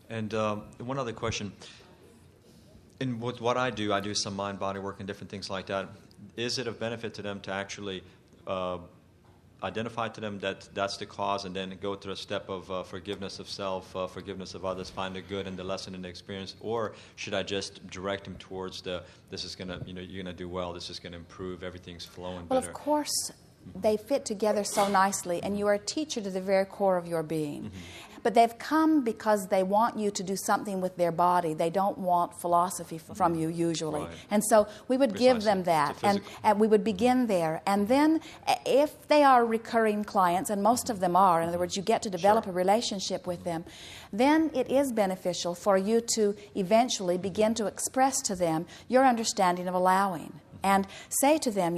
And one other question. With what I do some mind-body work and different things like that. Is it of benefit to them to actually identify to them that that's the cause, and then go through a step of forgiveness of self, forgiveness of others, find the good and the lesson in the experience, or should I just direct them towards this is gonna, you're gonna do well, this is gonna improve, everything's flowing Well, better? of course, they fit together so nicely, and you are a teacher to the very core of your being. Mm-hmm. But they've come because they want you to do something with their body. They don't want philosophy from you usually. Right. And so we would give them that, and we would begin there. And then if they are recurring clients, and most of them are, in other words, you get to develop a relationship with them, then it is beneficial for you to eventually begin to express to them your understanding of allowing. And say to them,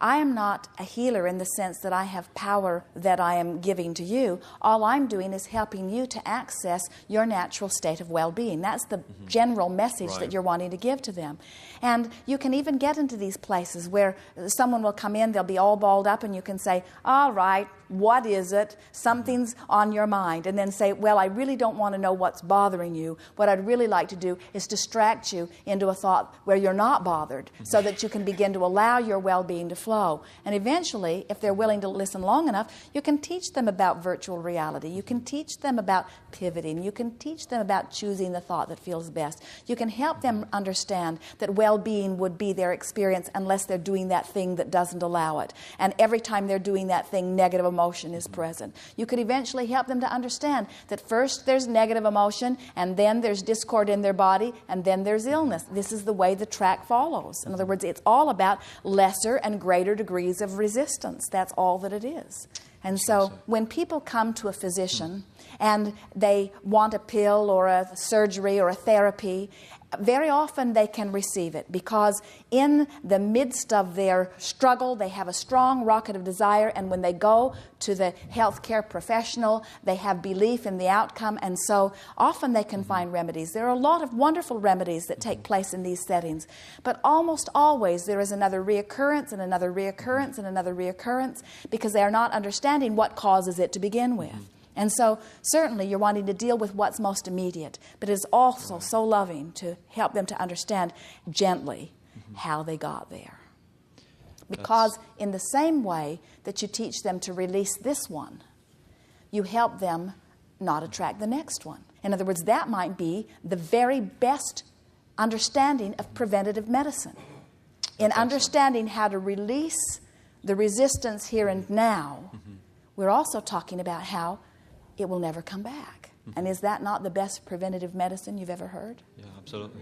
I am not a healer in the sense that I have power that I am giving to you. All I'm doing is helping you to access your natural state of well-being. That's the general message that you're wanting to give to them. And you can even get into these places where someone will come in, they'll be all balled up, and you can say, all right, what is it? Something's on your mind. And then say, well, I really don't want to know what's bothering you. What I'd really like to do is distract you into a thought where you're not bothered, so that you can begin to allow your well-being to flow. And eventually, if they're willing to listen long enough, you can teach them about virtual reality. You can teach them about pivoting. You can teach them about choosing the thought that feels best. You can help them understand that well-being would be their experience unless they're doing that thing that doesn't allow it. And every time they're doing that thing, negative emotion is present. You could eventually help them to understand that first there's negative emotion, and then there's discord in their body, and then there's illness. This is the way the track follows. In other words, it's all about lesser and greater degrees of resistance. That's all that it is. And so when people come to a physician and they want a pill or a surgery or a therapy, very often they can receive it, because in the midst of their struggle, they have a strong rocket of desire, and when they go to the healthcare professional, they have belief in the outcome, and so often they can find remedies. There are a lot of wonderful remedies that take place in these settings, but almost always there is another reoccurrence and another reoccurrence and another reoccurrence, because they are not understanding what causes it to begin with. And so certainly you're wanting to deal with what's most immediate, but it is also so loving to help them to understand gently how they got there. Because in the same way that you teach them to release this one, you help them not attract the next one. In other words, that might be the very best understanding of preventative medicine. In understanding how to release the resistance here and now, we're also talking about how it will never come back. And is that not the best preventative medicine you've ever heard? Yeah, absolutely.